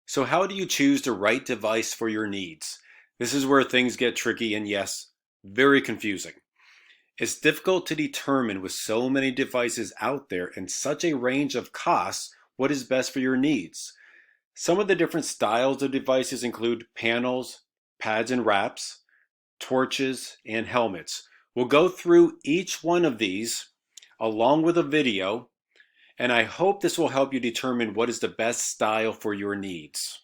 So how do you choose the right device for your needs? This is where things get tricky and yes, very confusing. It's difficult to determine with so many devices out there and such a range of costs what is best for your needs. Some of the different styles of devices include panels, pads and wraps, torches, and helmets. We'll go through each one of these along with a video, and I hope this will help you determine what is the best style for your needs.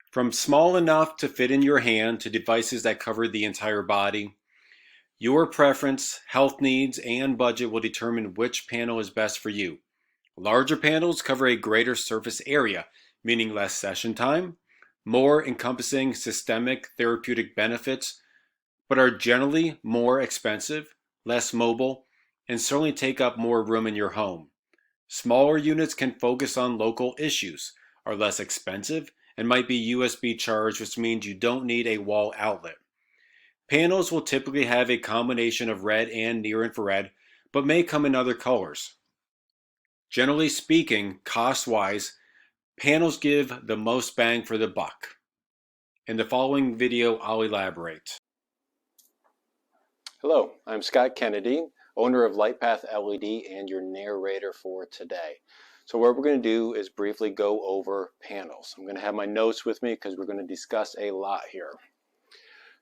From small enough to fit in your hand to devices that cover the entire body, your preference, health needs, and budget will determine which panel is best for you. Larger panels cover a greater surface area, meaning less session time, more encompassing systemic therapeutic benefits, but are generally more expensive, less mobile, and certainly take up more room in your home. Smaller units can focus on local issues, are less expensive, and might be USB charged, which means you don't need a wall outlet. Panels will typically have a combination of red and near infrared, but may come in other colors. Generally speaking, cost-wise, panels give the most bang for the buck. In the following video, I'll elaborate. Hello, I'm Scott Kennedy, owner of Lightpath LED and your narrator for today. So what we're going to do is briefly go over panels. I'm going to have my notes with me because we're going to discuss a lot here.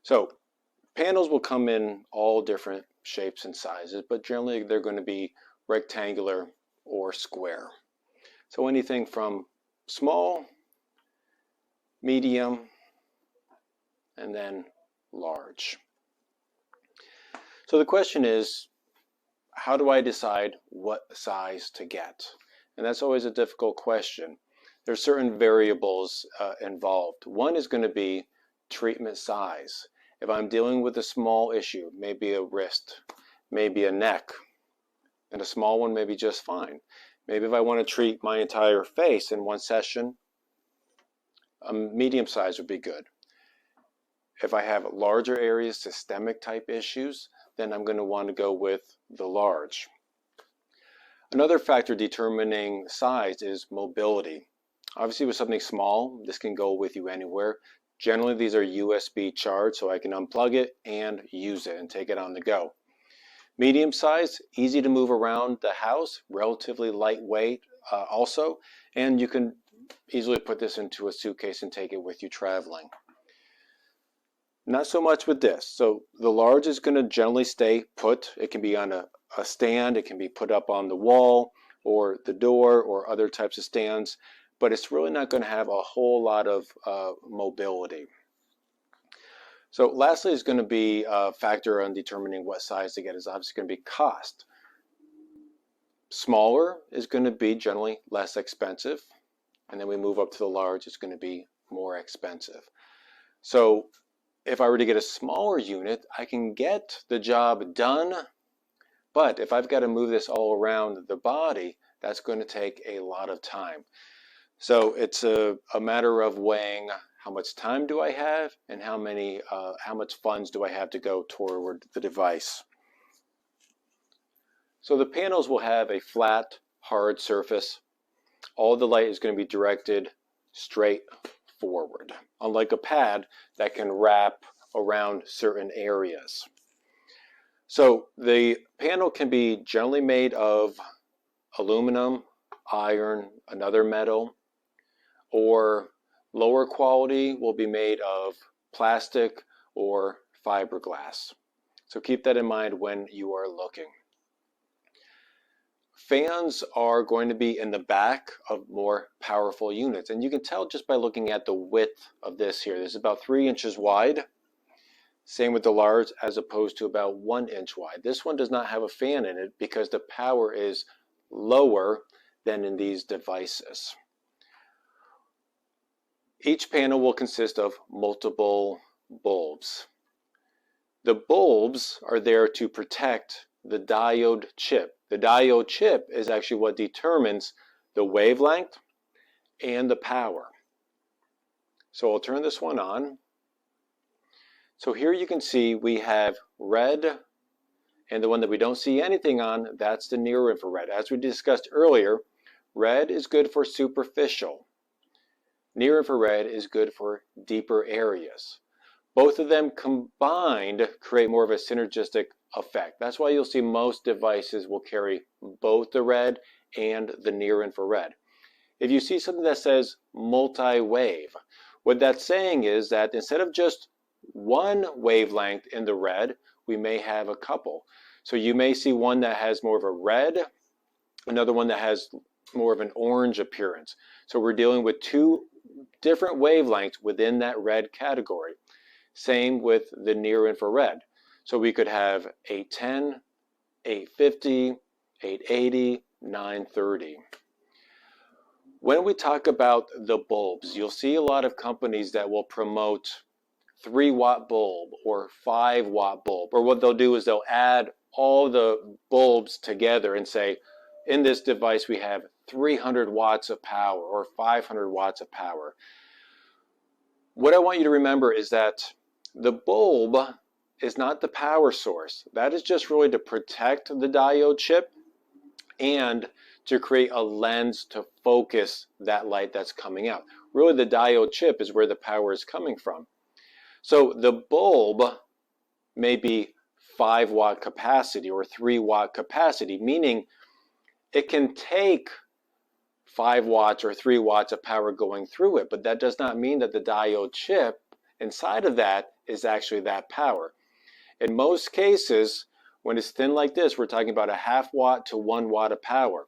So panels will come in all different shapes and sizes, but generally they're going to be rectangular or square. So anything from small, medium, and then large. So the question is, how do I decide what size to get? And that's always a difficult question. There's certain variables involved. One is going to be treatment size. If I'm dealing with a small issue, maybe a wrist, maybe a neck, and a small one may be just fine. Maybe if I want to treat my entire face in one session, a medium size would be good. If I have larger areas, systemic type issues, then I'm going to want to go with the large. Another factor determining size is mobility. Obviously with something small, this can go with you anywhere. Generally these are USB charged, so I can unplug it and use it and take it on the go. Medium size, easy to move around the house, relatively lightweight also, and you can easily put this into a suitcase and take it with you traveling. Not so much with this. So the large is going to generally stay put. It can be on a stand, it can be put up on the wall or the door or other types of stands, but it's really not going to have a whole lot of mobility. So lastly is going to be a factor on determining what size to get is obviously going to be cost. Smaller is going to be generally less expensive, and then we move up to the large, it's going to be more expensive. So if I were to get a smaller unit, I can get the job done, but if I've got to move this all around the body, that's going to take a lot of time. So it's a matter of weighing how much time do I have and how much funds do I have to go toward the device. So the panels will have a flat, hard surface. All the light is going to be directed straight forward, unlike a pad that can wrap around certain areas. So the panel can be generally made of aluminum, iron, another metal, or lower quality will be made of plastic or fiberglass. So keep that in mind when you are looking. Fans are going to be in the back of more powerful units, and you can tell just by looking at the width of this here. This is about 3 inches wide. Same with the large, as opposed to about 1 inch wide. This one does not have a fan in it because the power is lower than in these devices. Each panel will consist of multiple bulbs. The bulbs are there to protect the diode chip. The diode chip is actually what determines the wavelength and the power. So I'll turn this one on. So here you can see we have red, and the one that we don't see anything on, that's the near infrared. As we discussed earlier, red is good for superficial. Near infrared is good for deeper areas. Both of them combined create more of a synergistic effect. That's why you'll see most devices will carry both the red and the near infrared. If you see something that says multi-wave, what that's saying is that instead of just one wavelength in the red, we may have a couple. So you may see one that has more of a red, another one that has more of an orange appearance. So we're dealing with two different wavelengths within that red category. Same with the near infrared. So we could have 810, 850, 880, 930. When we talk about the bulbs, you'll see a lot of companies that will promote 3-watt bulb or 5-watt bulb, or what they'll do is they'll add all the bulbs together and say, in this device we have 300 watts of power or 500 watts of power. What I want you to remember is that the bulb is not the power source. That is just really to protect the diode chip and to create a lens to focus that light that's coming out. Really, the diode chip is where the power is coming from. So the bulb may be 5-watt capacity or 3-watt capacity, meaning it can take 5 watts or 3 watts of power going through it, but that does not mean that the diode chip inside of that is actually that power. In most cases, when it's thin like this, we're talking about a 0.5 watt to 1 watt of power.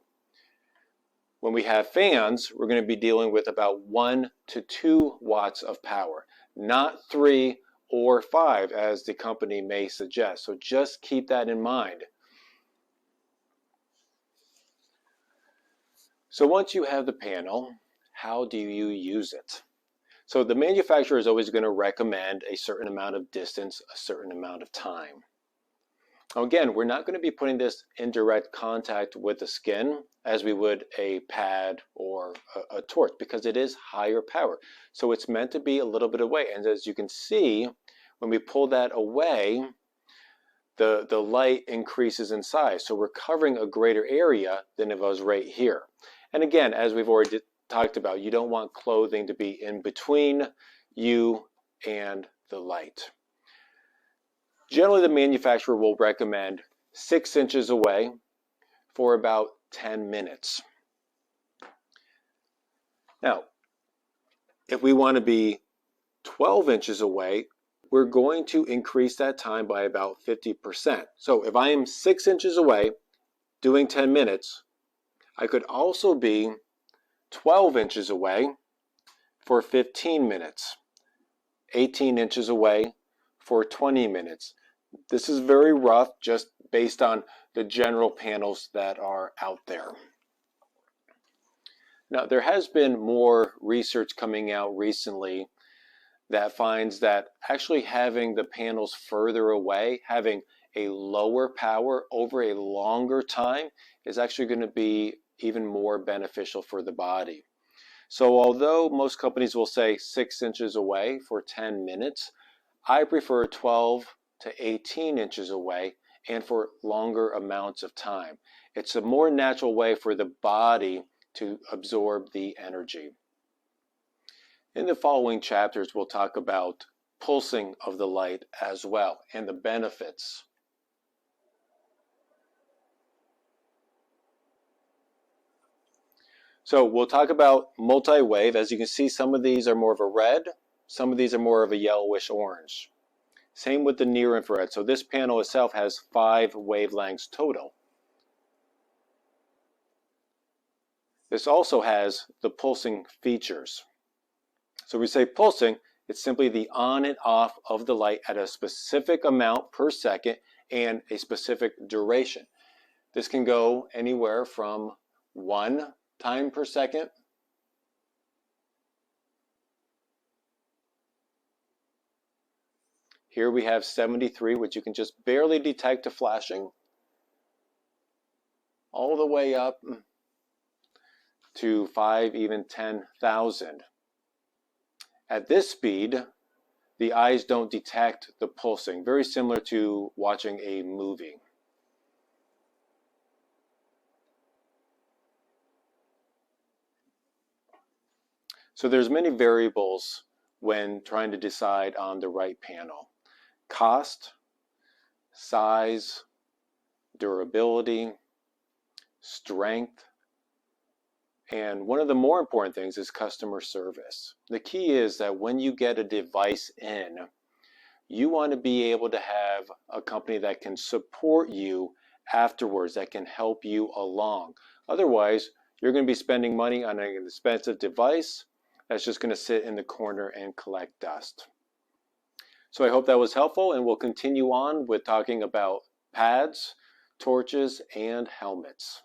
When we have fans, we're going to be dealing with about 1 to 2 watts of power, not 3 or 5 as the company may suggest. So just keep that in mind. So once you have the panel, how do you use it? So the manufacturer is always going to recommend a certain amount of distance, a certain amount of time. Now again, we're not going to be putting this in direct contact with the skin as we would a pad or a torch because it is higher power. So it's meant to be a little bit away. And as you can see, when we pull that away, the light increases in size. So we're covering a greater area than if I was right here. And again, as we've already talked about, you don't want clothing to be in between you and the light. Generally, the manufacturer will recommend 6 inches away for about 10 minutes. Now, if we want to be 12 inches away, we're going to increase that time by about 50%. So if I am 6 inches away doing 10 minutes, I could also be 12 inches away for 15 minutes, 18 inches away for 20 minutes. This is very rough just based on the general panels that are out there. Now, there has been more research coming out recently that finds that actually having the panels further away, having a lower power over a longer time is actually going to be even more beneficial for the body. So although most companies will say 6 inches away for 10 minutes, I prefer 12 to 18 inches away and for longer amounts of time. It's a more natural way for the body to absorb the energy. In the following chapters, we'll talk about pulsing of the light as well and the benefits. So we'll talk about multi-wave. As you can see, some of these are more of a red, some of these are more of a yellowish orange. Same with the near infrared. So this panel itself has 5 wavelengths total. This also has the pulsing features. So we say pulsing, it's simply the on and off of the light at a specific amount per second and a specific duration. This can go anywhere from 1 time per second here we have 73, which you can just barely detect a flashing, all the way up to 5, even 10,000. At this speed, the eyes don't detect the pulsing, very similar to watching a movie. So there's many variables when trying to decide on the right panel. Cost, size, durability, strength, and one of the more important things is customer service. The key is that when you get a device in, you want to be able to have a company that can support you afterwards, that can help you along. Otherwise, you're going to be spending money on an expensive device that's just going to sit in the corner and collect dust. So I hope that was helpful, and we'll continue on with talking about pads, torches, and helmets.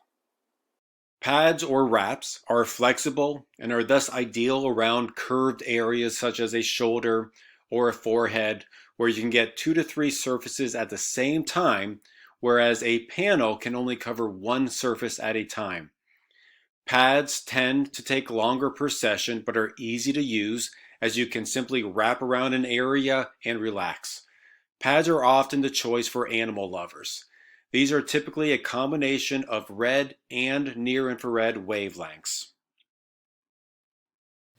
Pads or wraps are flexible and are thus ideal around curved areas such as a shoulder or a forehead, where you can get 2 to 3 surfaces at the same time, whereas a panel can only cover one surface at a time. Pads tend to take longer per session but are easy to use, as you can simply wrap around an area and relax. Pads are often the choice for animal lovers. These are typically a combination of red and near-infrared wavelengths.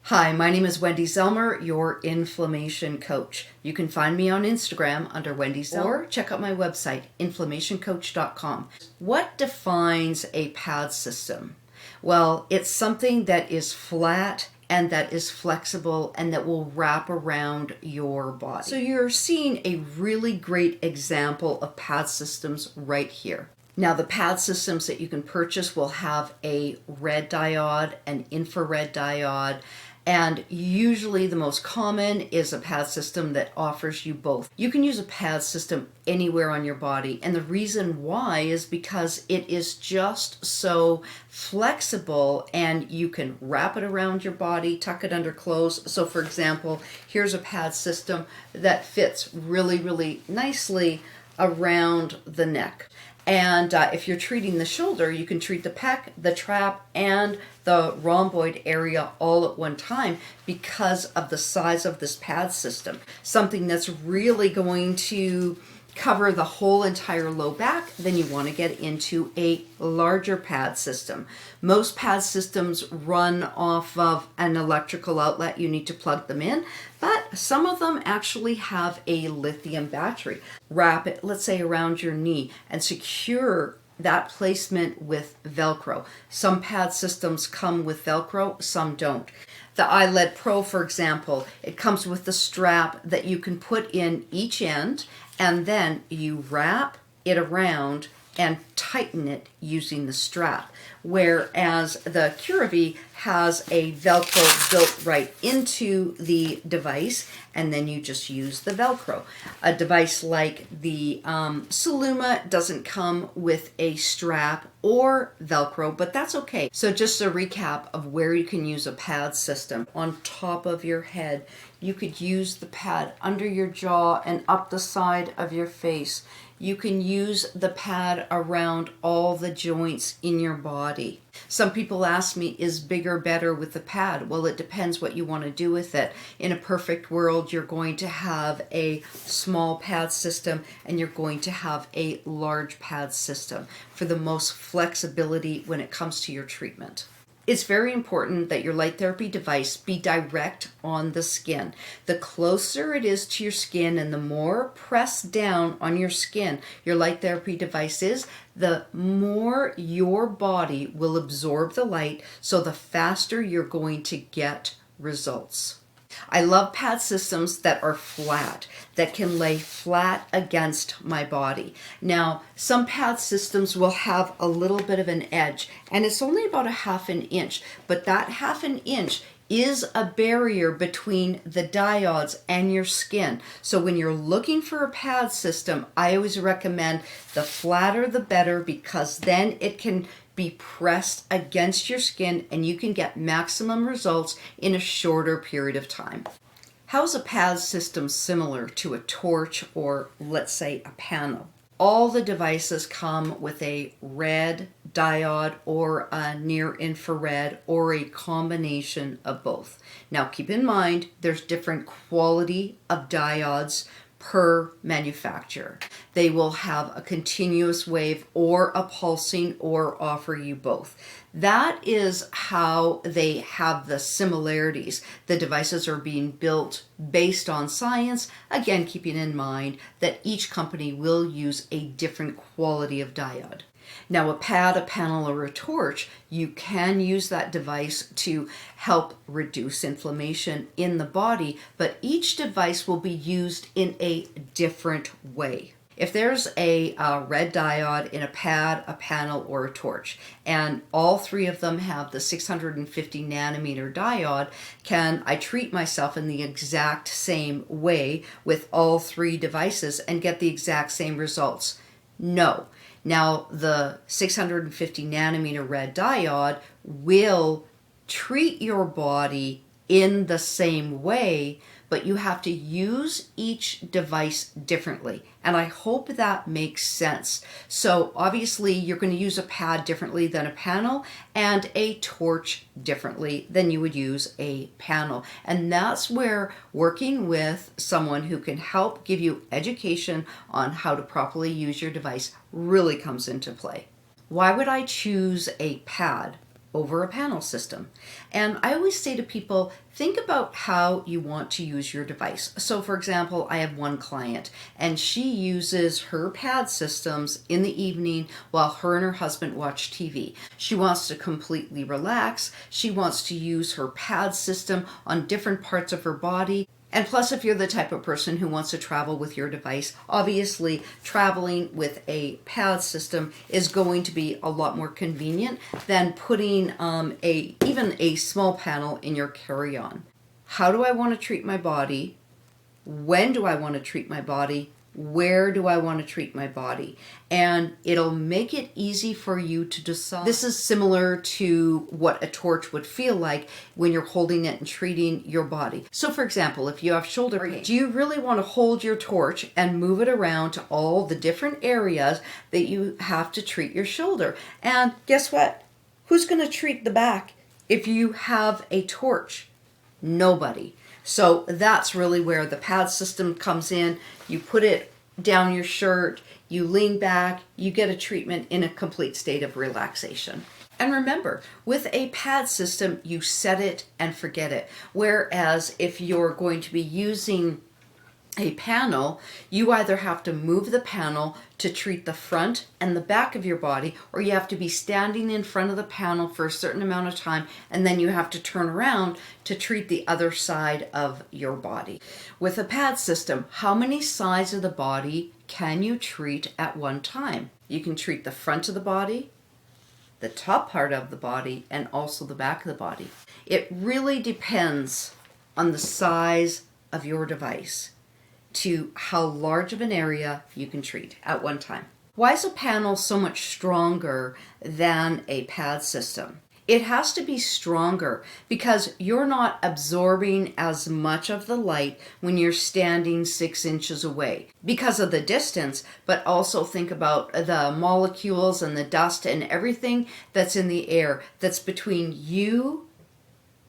Hi, my name is Wendy Zelmer, your inflammation coach. You can find me on Instagram under Wendy Zelmer, or check out my website, inflammationcoach.com. What defines a pad system? Well, it's something that is flat and that is flexible and that will wrap around your body. So you're seeing a really great example of pad systems right here. Now, the pad systems that you can purchase will have a red diode, an infrared diode, and usually the most common is a pad system that offers you both. You can use a pad system anywhere on your body, and the reason why is because it is just so flexible and you can wrap it around your body, tuck it under clothes. So for example, here's a pad system that fits really, really nicely around the neck. And if you're treating the shoulder, you can treat the pec, the trap, and the rhomboid area all at one time because of the size of this pad system. Something that's really going to cover the whole entire low back, then you want to get into a larger pad system. Most pad systems run off of an electrical outlet. You need to plug them in, but some of them actually have a lithium battery. Wrap it, let's say, around your knee and secure that placement with Velcro. Some pad systems come with Velcro, some don't. The iLED Pro, for example, it comes with the strap that you can put in each end, and then you wrap it around and tighten it using the strap. Whereas the Curavi has a Velcro built right into the device, and then you just use the Velcro. A device like the Saluma doesn't come with a strap or Velcro, but that's okay. So just a recap of where you can use a pad system. On top of your head, you could use the pad under your jaw and up the side of your face. You can use the pad around all the joints in your body. Some people ask me, is bigger better with the pad? Well, it depends what you want to do with it. In a perfect world, you're going to have a small pad system and you're going to have a large pad system for the most flexibility when it comes to your treatment. It's very important that your light therapy device be direct on the skin. The closer it is to your skin and the more pressed down on your skin your light therapy device is, the more your body will absorb the light, so the faster you're going to get results. I love pad systems that are flat, that can lay flat against my body. Now, some pad systems will have a little bit of an edge, and it's only about a ½ inch, but that ½ inch is a barrier between the diodes and your skin. So when you're looking for a pad system, I always recommend the flatter the better, because then it can be pressed against your skin and you can get maximum results in a shorter period of time. How's a pad system similar to a torch or, let's say, a panel? All the devices come with a red diode or a near infrared or a combination of both. Now keep in mind there's different quality of diodes per manufacturer. They will have a continuous wave or a pulsing or offer you both. That is how they have the similarities. The devices are being built based on science, again keeping in mind that each company will use a different quality of diode. Now, a pad, a panel, or a torch, you can use that device to help reduce inflammation in the body, but each device will be used in a different way. If there's a red diode in a pad, a panel, or a torch, and all three of them have the 650 nanometer diode, can I treat myself in the exact same way with all three devices and get the exact same results? No. Now, the 650 nanometer red diode will treat your body in the same way, but you have to use each device differently. And I hope that makes sense. So obviously you're going to use a pad differently than a panel, and a torch differently than you would use a panel. And that's where working with someone who can help give you education on how to properly use your device really comes into play. Why would I choose a pad over a panel system? And I always say to people, think about how you want to use your device. So for example, I have one client and she uses her pad systems in the evening while her and her husband watch TV. She wants to completely relax. She wants to use her pad system on different parts of her body. And plus, if you're the type of person who wants to travel with your device, obviously traveling with a pad system is going to be a lot more convenient than putting even a small panel in your carry-on. How do I want to treat my body? When do I want to treat my body? Where do I want to treat my body? And it'll make it easy for you to decide. This is similar to what a torch would feel like when you're holding it and treating your body. So for example, if you have shoulder pain, do you really want to hold your torch and move it around to all the different areas that you have to treat your shoulder? And guess what? Who's going to treat the back if you have a torch? Nobody. So that's really where the pad system comes in. You put it down your shirt, you lean back, you get a treatment in a complete state of relaxation. And remember, with a pad system, you set it and forget it. Whereas if you're going to be using a panel, you either have to move the panel to treat the front and the back of your body, or you have to be standing in front of the panel for a certain amount of time, and then you have to turn around to treat the other side of your body. With a pad system, how many sides of the body can you treat at one time? You can treat the front of the body, the top part of the body, and also the back of the body. It really depends on the size of your device to how large of an area you can treat at one time. Why is a panel so much stronger than a pad system? It has to be stronger because you're not absorbing as much of the light when you're standing 6 inches away because of the distance, but also think about the molecules and the dust and everything that's in the air that's between you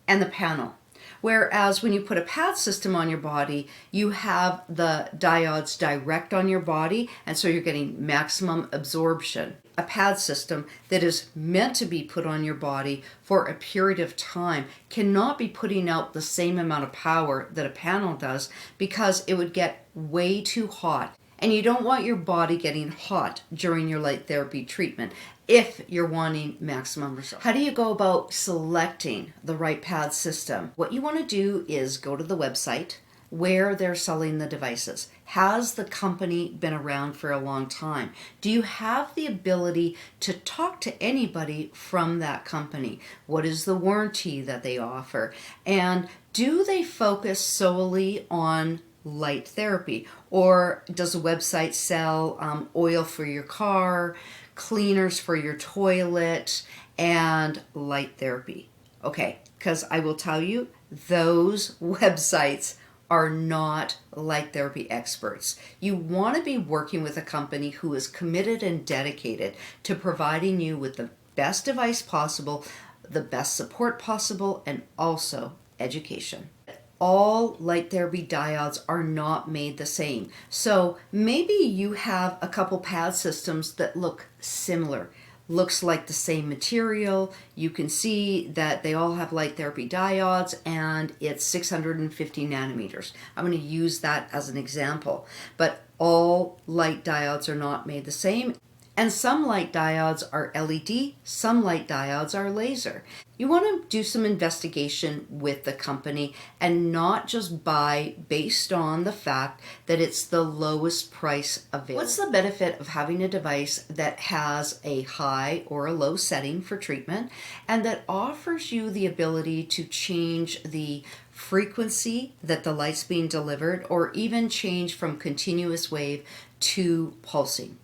and the panel. Whereas when you put a pad system on your body, you have the diodes direct on your body, and so you're getting maximum absorption. A pad system that is meant to be put on your body for a period of time cannot be putting out the same amount of power that a panel does because it would get way too hot. And you don't want your body getting hot during your light therapy treatment if you're wanting maximum results. How do you go about selecting the right pad system? What you want to do is go to the website where they're selling the devices. Has the company been around for a long time? Do you have the ability to talk to anybody from that company? What is the warranty that they offer? And do they focus solely on light therapy, or does the website sell oil for your car, cleaners for your toilet, and light therapy? Okay, because I will tell you, those websites are not light therapy experts. You want to be working with a company who is committed and dedicated to providing you with the best device possible, the best support possible, and also education. all light therapy diodes are not made the same. So maybe you have a couple pad systems that look similar. Looks like the same material. You can see that they all have light therapy diodes and it's 650 nanometers. I'm going to use that as an example. But all light diodes are not made the same. And some light diodes are LED, some light diodes are laser. You want to do some investigation with the company and not just buy based on the fact that it's the lowest price available. What's the benefit of having a device that has a high or a low setting for treatment and that offers you the ability to change the frequency that the light's being delivered or even change from continuous wave to pulsing?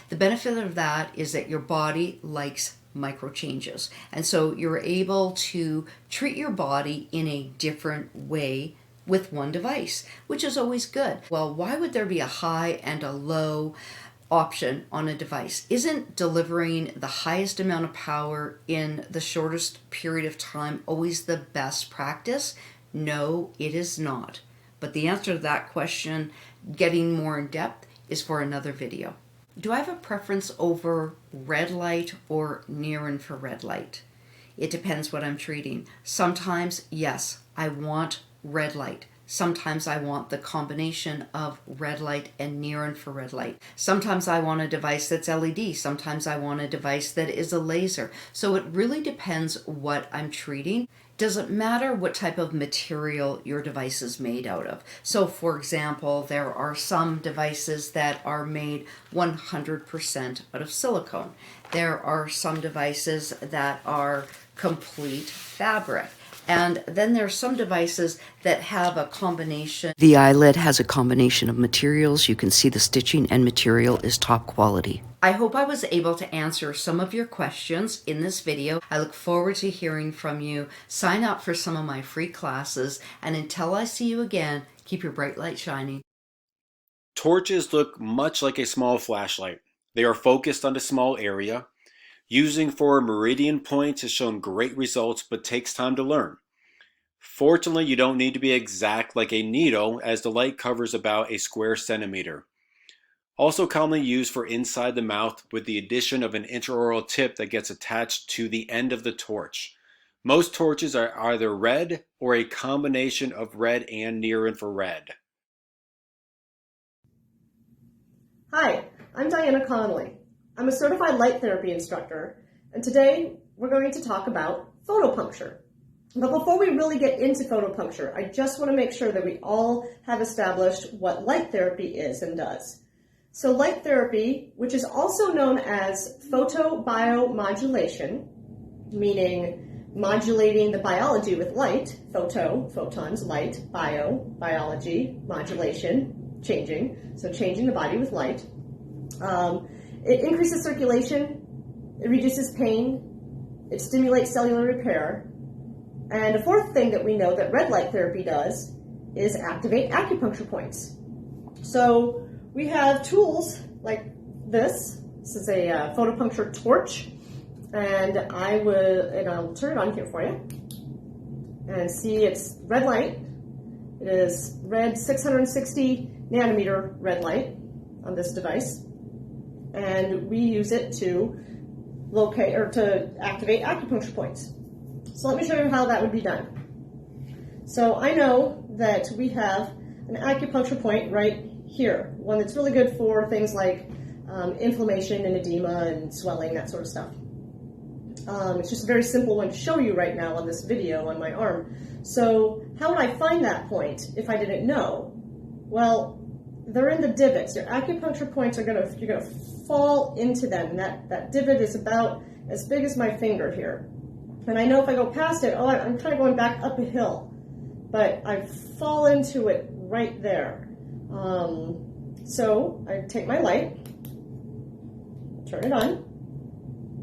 The benefit of that is that your body likes micro changes. And so you're able to treat your body in a different way with one device, which is always good. Well, why would there be a high and a low option on a device? Isn't delivering the highest amount of power in the shortest period of time always the best practice? No, it is not. But the answer to that question, getting more in depth, is for another video. Do I have a preference over red light or near infrared light? It depends what I'm treating. Sometimes, yes, I want red light. Sometimes I want the combination of red light and near infrared light. Sometimes I want a device that's LED. Sometimes I want a device that is a laser. So it really depends what I'm treating. Doesn't matter what type of material your device is made out of. So for example, there are some devices that are made 100% out of silicone. There are some devices that are complete fabric. And then there are some devices that have a combination. The eyelid has a combination of materials. You can see the stitching and material is top quality. I hope I was able to answer some of your questions in this video. I look forward to hearing from you. Sign up for some of my free classes. And until I see you again, keep your bright light shining. Torches look much like a small flashlight. They are focused on a small area. Using for meridian points has shown great results but takes time to learn. Fortunately, you don't need to be exact like a needle as the light covers about a square centimeter. Also commonly used for inside the mouth with the addition of an intraoral tip that gets attached to the end of the torch. Most torches are either red or a combination of red and near infrared. Hi, I'm Diana Connolly. I'm a certified light therapy instructor, and today we're going to talk about photopuncture. But before we really get into photopuncture, I just want to make sure that we all have established what light therapy is and does. So light therapy, which is also known as photobiomodulation, meaning modulating the biology with light, photo, photons, light, bio, biology, modulation, changing, so changing the body with light. It increases circulation, it reduces pain, it stimulates cellular repair, and a fourth thing that we know that red light therapy does is activate acupuncture points. So we have tools like this. This is a photopuncture torch, and I'll turn it on here for you, and see it's red light. It is red 660 nanometer red light on this device. And we use it to locate or to activate acupuncture points. So let me show you how that would be done. So I know that we have an acupuncture point right here, one that's really good for things like inflammation and edema and swelling, that sort of stuff. It's just a very simple one to show you right now on this video on my arm. So how would I find that point if I didn't know? Well, they're in the divots. Your acupuncture points you're gonna fall into them, and that divot is about as big as my finger here. And I know if I go past it, I'm kind of going back up a hill, but I fall into it right there. So I take my light, turn it on,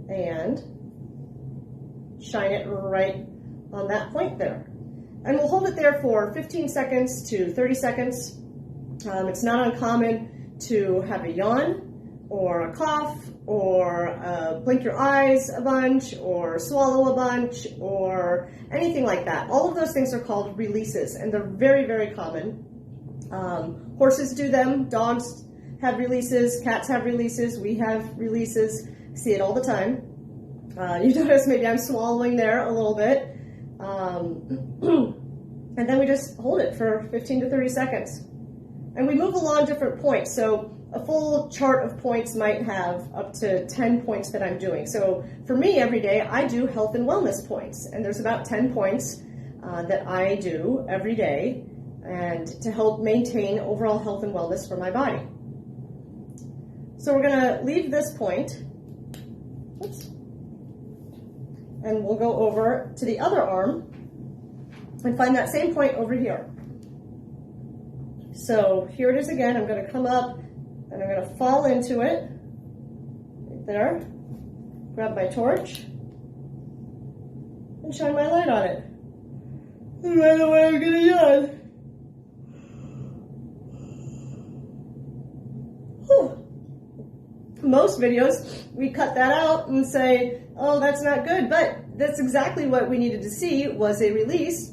and shine it right on that point there. And we'll hold it there for 15 seconds to 30 seconds. It's not uncommon to have a yawn, or a cough, or blink your eyes a bunch, or swallow a bunch, or anything like that. All of those things are called releases, and they're very, very common. Horses do them, dogs have releases, cats have releases, we have releases, see it all the time. You notice maybe I'm swallowing there a little bit. And then we just hold it for 15 to 30 seconds. And we move along different points. So a full chart of points might have up to 10 points that I'm doing. So for me, every day, I do health and wellness points. And there's about 10 points that I do every day and to help maintain overall health and wellness for my body. So we're going to leave this point. Oops. And we'll go over to the other arm and find that same point over here. So here it is again. I'm going to come up and I'm going to fall into it. Right there. Grab my torch and shine my light on it. And right away I'm going to yawn. Most videos, we cut that out and say, oh, that's not good, but that's exactly what we needed to see was a release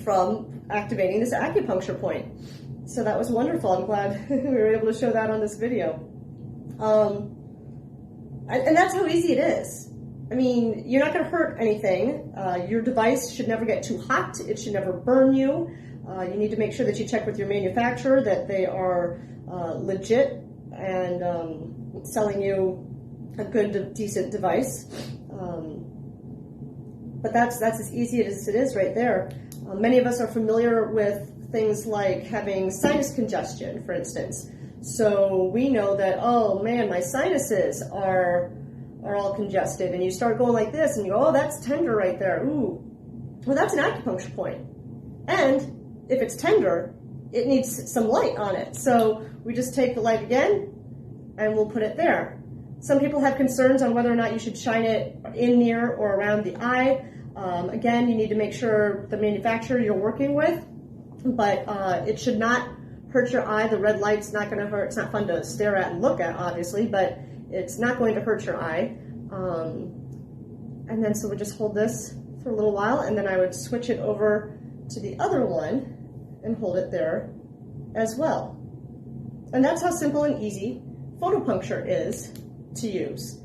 from activating this acupuncture point. So that was wonderful. I'm glad we were able to show that on this video. And that's how easy it is. I mean, you're not going to hurt anything. Your device should never get too hot. It should never burn you. You need to make sure that you check with your manufacturer that they are legit and selling you a good, decent device. But that's as easy as it is right there. Many of us are familiar with things like having sinus congestion, for instance. So we know that, oh man, my sinuses are all congested, and you start going like this, and you go, oh, that's tender right there. Ooh, well, that's an acupuncture point. And if it's tender, it needs some light on it. So we just take the light again, and we'll put it there. Some people have concerns on whether or not you should shine it in near or around the eye. Again, you need to make sure the manufacturer you're working with, but it should not hurt your eye. The red light's not going to hurt. It's not fun to stare at and look at, obviously, but it's not going to hurt your eye. And then so we just hold this for a little while, and then I would switch it over to the other one and hold it there as well. And that's how simple and easy photopuncture is to use.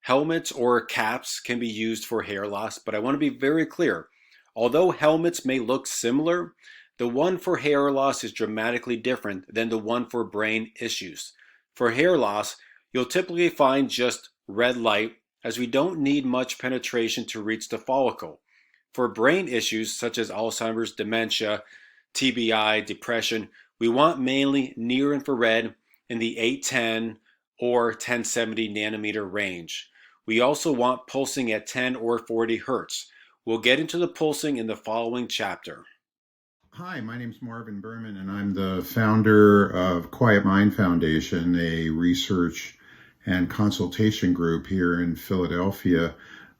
Helmets or caps can be used for hair loss, but I want to be very clear. Although helmets may look similar, the one for hair loss is dramatically different than the one for brain issues. For hair loss, you'll typically find just red light, as we don't need much penetration to reach the follicle. For brain issues such as Alzheimer's, dementia, TBI, depression, we want mainly near infrared in the 810 or 1070 nanometer range. We also want pulsing at 10 or 40 hertz. We'll get into the pulsing in the following chapter. Hi, my name is Marvin Berman, and I'm the founder of Quiet Mind Foundation, a research and consultation group here in Philadelphia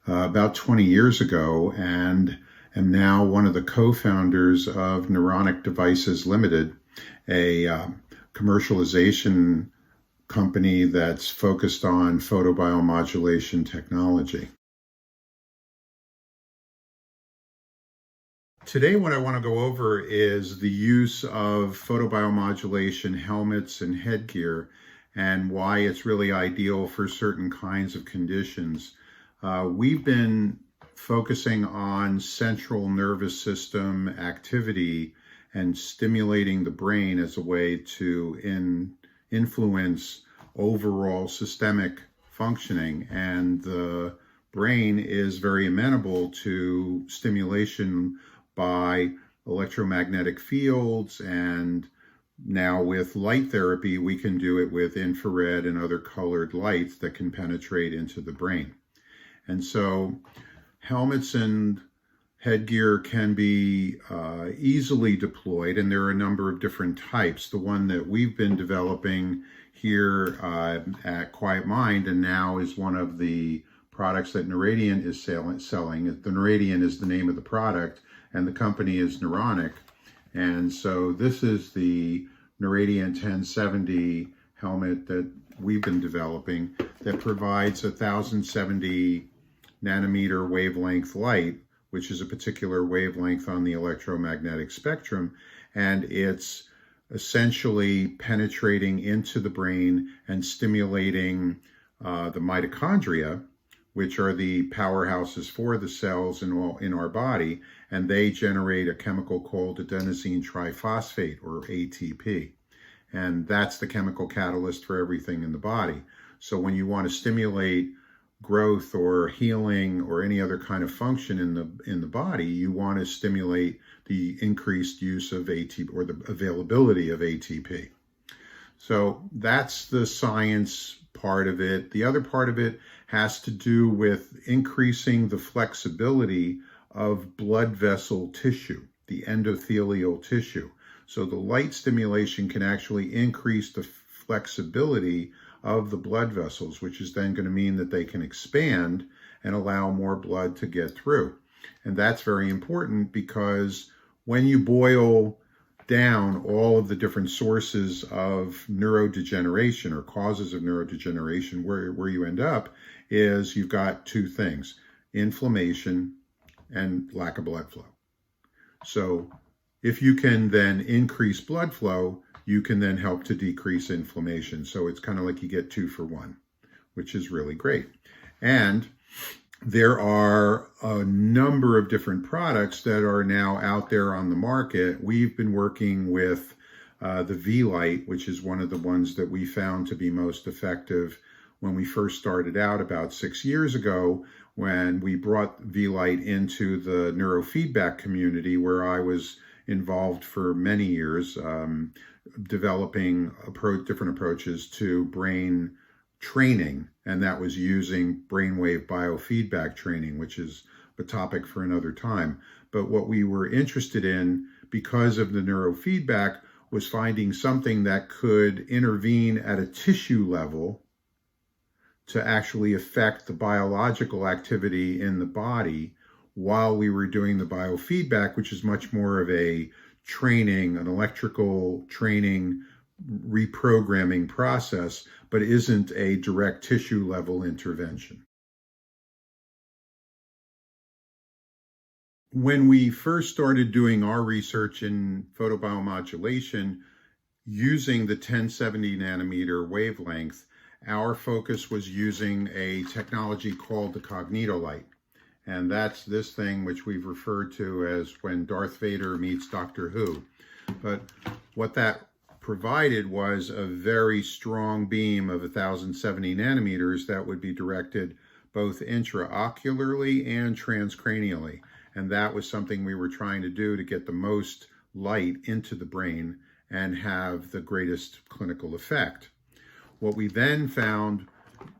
about 20 years ago, and am now one of the co-founders of Neuronic Devices Limited, a commercialization company that's focused on photobiomodulation technology. Today, what I want to go over is the use of photobiomodulation helmets and headgear and why it's really ideal for certain kinds of conditions. We've been focusing on central nervous system activity and stimulating the brain as a way to influence overall systemic functioning. And the brain is very amenable to stimulation by electromagnetic fields, and now with light therapy, we can do it with infrared and other colored lights that can penetrate into the brain. And so helmets and headgear can be easily deployed, and there are a number of different types. The one that we've been developing here at Quiet Mind, and now is one of the products that Neuradian is selling. The Neuradian is the name of the product, and the company is Neuronic. And so this is the Neuradiant 1070 helmet that we've been developing that provides 1070 nanometer wavelength light, which is a particular wavelength on the electromagnetic spectrum, and it's essentially penetrating into the brain and stimulating the mitochondria, which are the powerhouses for the cells in our body, and they generate a chemical called adenosine triphosphate, or ATP. And that's the chemical catalyst for everything in the body. So when you want to stimulate growth or healing or any other kind of function in the body, you want to stimulate the increased use of ATP, or the availability of ATP. So that's the science part of it. The other part of it has to do with increasing the flexibility of blood vessel tissue, the endothelial tissue. So the light stimulation can actually increase the flexibility of the blood vessels, which is then going to mean that they can expand and allow more blood to get through. And that's very important, because when you boil down all of the different sources of neurodegeneration or causes of neurodegeneration, where you end up is you've got two things: inflammation and lack of blood flow. So if you can then increase blood flow, you can then help to decrease inflammation. So it's kind of like you get 2 for 1, which is really great. And there are a number of different products that are now out there on the market. We've been working with the V-Light, which is one of the ones that we found to be most effective when we first started out about 6 years ago, when we brought V-Light into the neurofeedback community, where I was involved for many years, developing different approaches to brain training, and that was using brainwave biofeedback training, which is a topic for another time. But what we were interested in, because of the neurofeedback, was finding something that could intervene at a tissue level to actually affect the biological activity in the body while we were doing the biofeedback, which is much more of a training, an electrical training, reprogramming process, but isn't a direct tissue level intervention. When we first started doing our research in photobiomodulation using the 1070 nanometer wavelength, our focus was using a technology called the cognitolight. And that's this thing which we've referred to as when Darth Vader meets Doctor Who. But what that provided was a very strong beam of 1070 nanometers that would be directed both intraocularly and transcranially. And that was something we were trying to do to get the most light into the brain and have the greatest clinical effect. What we then found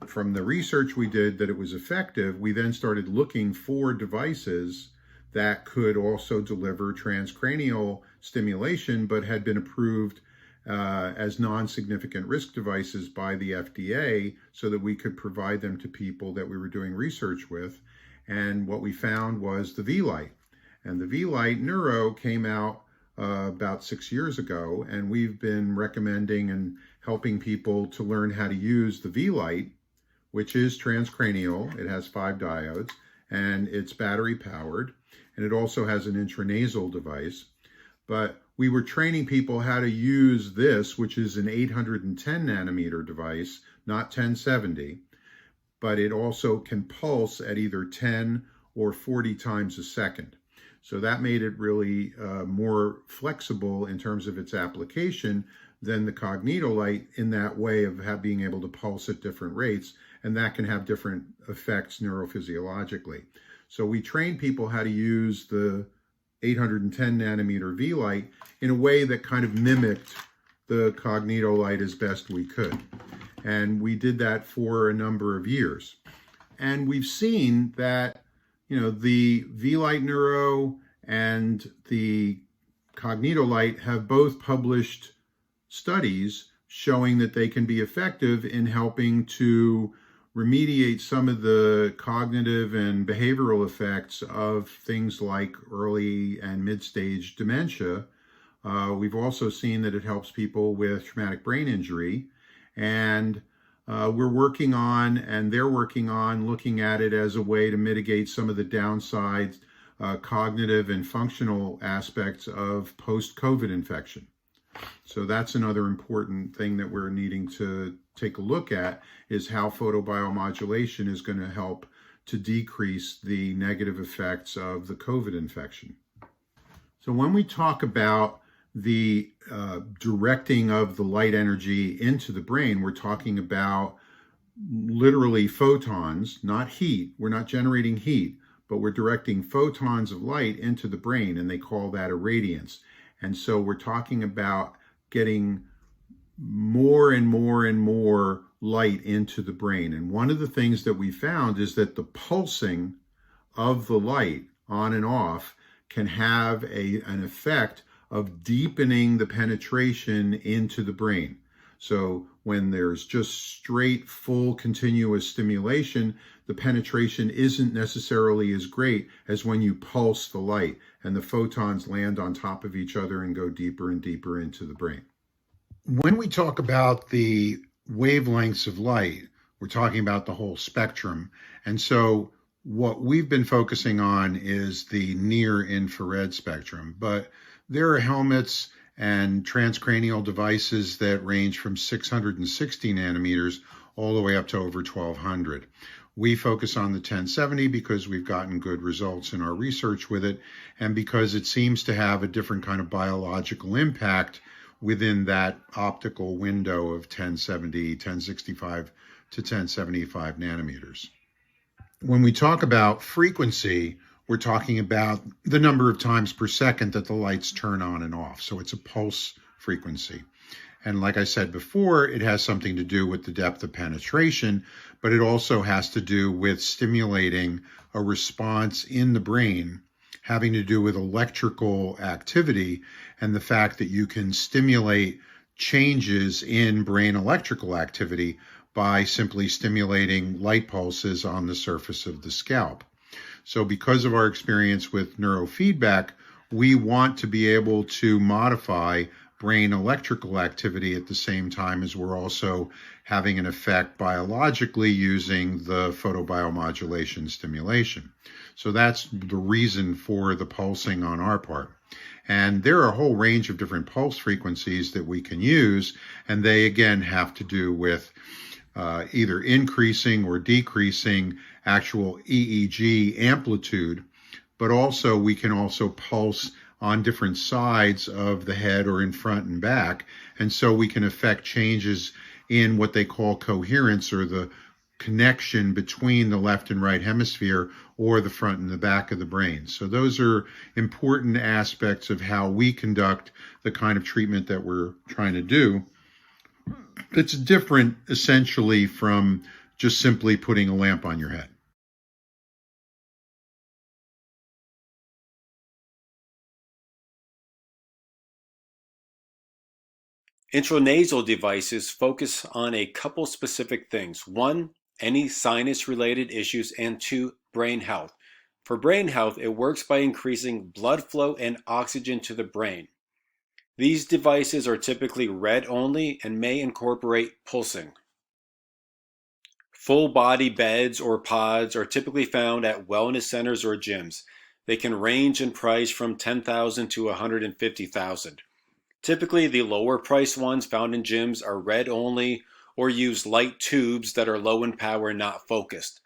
from the research we did that it was effective, we then started looking for devices that could also deliver transcranial stimulation, but had been approved as non-significant risk devices by the FDA, so that we could provide them to people that we were doing research with. And what we found was the V-Light. And the V-Light Neuro came out about 6 years ago, and we've been recommending and helping people to learn how to use the V-Light, which is transcranial. It has 5 diodes, and it's battery powered, and it also has an intranasal device. But we were training people how to use this, which is an 810 nanometer device, not 1070, but it also can pulse at either 10 or 40 times a second. So that made it really more flexible in terms of its application than the cognitolight, in that way of being able to pulse at different rates, and that can have different effects neurophysiologically. So we trained people how to use the 810 nanometer V-Light in a way that kind of mimicked the cognitolight as best we could. And we did that for a number of years. And we've seen that, the V-Light Neuro and the cognitolight have both published studies showing that they can be effective in helping to remediate some of the cognitive and behavioral effects of things like early and mid-stage dementia We've also seen that it helps people with traumatic brain injury. And we're working on, and they're working on, looking at it as a way to mitigate some of the downsides, cognitive and functional aspects of post-COVID infection. So that's another important thing that we're needing to take a look at, is how photobiomodulation is going to help to decrease the negative effects of the COVID infection. So when we talk about the directing of the light energy into the brain, we're talking about literally photons, not heat. We're not generating heat, but we're directing photons of light into the brain, and they call that a radiance. And so we're talking about getting more and more and more light into the brain. And one of the things that we found is that the pulsing of the light on and off can have an effect of deepening the penetration into the brain. So when there's just straight, full, continuous stimulation, the penetration isn't necessarily as great as when you pulse the light and the photons land on top of each other and go deeper and deeper into the brain. When we talk about the wavelengths of light, we're talking about the whole spectrum. And so what we've been focusing on is the near infrared spectrum, but there are helmets and transcranial devices that range from 660 nanometers all the way up to over 1200. We focus on the 1070 because we've gotten good results in our research with it, and because it seems to have a different kind of biological impact within that optical window of 1070, 1065 to 1075 nanometers. When we talk about frequency, we're talking about the number of times per second that the lights turn on and off. So it's a pulse frequency. And like I said before, it has something to do with the depth of penetration, but it also has to do with stimulating a response in the brain having to do with electrical activity and the fact that you can stimulate changes in brain electrical activity by simply stimulating light pulses on the surface of the scalp. So because of our experience with neurofeedback, we want to be able to modify brain electrical activity at the same time as we're also having an effect biologically using the photobiomodulation stimulation. So that's the reason for the pulsing on our part. And there are a whole range of different pulse frequencies that we can use, and they again have to do with either increasing or decreasing actual EEG amplitude, but also we can also pulse on different sides of the head or in front and back. And so we can affect changes in what they call coherence, or the connection between the left and right hemisphere or the front and the back of the brain. So those are important aspects of how we conduct the kind of treatment that we're trying to do. It's different essentially from just simply putting a lamp on your head. Intranasal devices focus on a couple specific things. One, any sinus-related issues, and two, brain health. For brain health, it works by increasing blood flow and oxygen to the brain. These devices are typically red only and may incorporate pulsing. Full body beds or pods are typically found at wellness centers or gyms. They can range in price from $10,000 to $150,000. Typically, the lower priced ones found in gyms are red only or use light tubes that are low in power and not focused.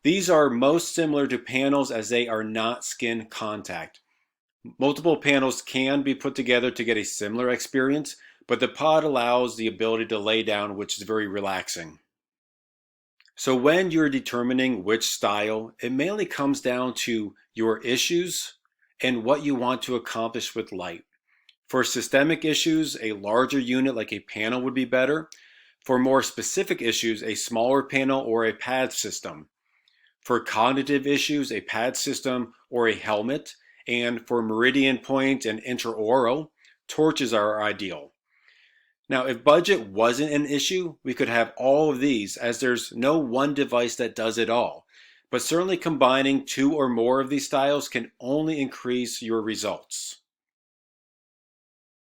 These are most similar to panels as they are not skin contact. Multiple panels can be put together to get a similar experience, but the pod allows the ability to lay down, which is very relaxing. So when you're determining which style, it mainly comes down to your issues and what you want to accomplish with light. For systemic issues, a larger unit like a panel would be better. For more specific issues, a smaller panel or a pad system. For cognitive issues, a pad system or a helmet. And for meridian point and intraoral, torches are ideal. Now, if budget wasn't an issue, we could have all of these, as there's no one device that does it all. But certainly combining two or more of these styles can only increase your results.